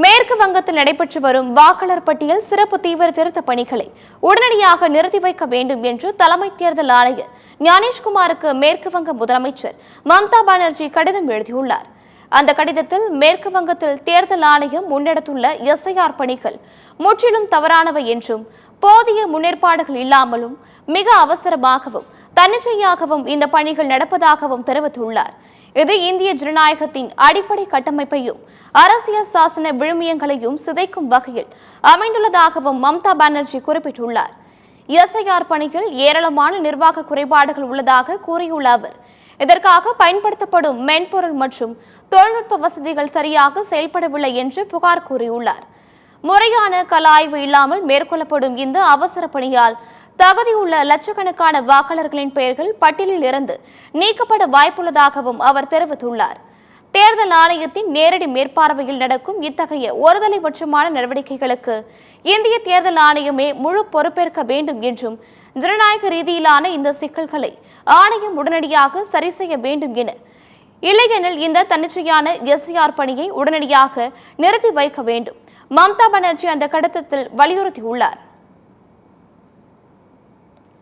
மேற்கு வங்கத்தில் நடைபெற்று வரும் வாக்காளர் பட்டியல் சிறப்பு தீவிர திருத்த பணிகளை உடனடியாக நிறுத்தி வைக்க வேண்டும் என்று தலைமை தேர்தல் ஆணையர் ஞானேஷ்குமாருக்கு மேற்கு வங்க முதலமைச்சர் மம்தா பானர்ஜி கடிதம் எழுதியுள்ளார். அந்த கடிதத்தில் மேற்கு வங்கத்தில் தேர்தல் ஆணையம் முன்னெடுத்துள்ள எஸ்ஐஆர் பணிகள் முற்றிலும் தவறானவை என்றும் போதிய முன்னேற்பாடுகள் இல்லாமலும் மிக அவசரமாகவும் தன்னிச்சையாகவும் இந்த பணிகள் நடப்பதாகவும் தெரிவித்துள்ளார். இது இந்திய ஜனநாயகத்தின் அடிப்படை கட்டமைப்பையும் அரசியல் சாசன விழுமியங்களையும் சிதைக்கும் வகையில் அமைந்துள்ளதாகவும் மம்தா பானர்ஜி குறிப்பிட்டுள்ளார். எஸ்ஐஆர் பணியில் ஏராளமான நிர்வாக குறைபாடுகள் உள்ளதாக கூறியுள்ள அவர், இதற்காக பயன்படுத்தப்படும் மென்பொருள் மற்றும் தொழில்நுட்ப வசதிகள் சரியாக செயல்படவில்லை என்று புகார் கூறியுள்ளார். முறையான கள ஆய்வு இல்லாமல் மேற்கொள்ளப்படும் இந்த அவசர பணியால் தகுதியுள்ள லட்சக்கணக்கான வாக்காளர்களின் பெயர்கள் பட்டியலில் இருந்து நீக்கப்பட வாய்ப்புள்ளதாகவும் அவர் தெரிவித்துள்ளார். தேர்தல் ஆணையத்தின் நேரடி மேற்பார்வையில் நடக்கும் இத்தகைய ஒருதலைபட்சமான நடவடிக்கைகளுக்கு இந்திய தேர்தல் ஆணையமே முழு பொறுப்பேற்க வேண்டும் என்றும், ஜனநாயக ரீதியிலான இந்த சிக்கல்களை ஆணையம் உடனடியாக சரி செய்ய வேண்டும் என, இல்லையெனில் இந்த தன்னிச்சையான எஸ்ஐஆர் பணியை உடனடியாக நிறுத்தி வைக்க வேண்டும் மம்தா பானர்ஜி அந்த கடிதத்தில் வலியுறுத்தியுள்ளார்.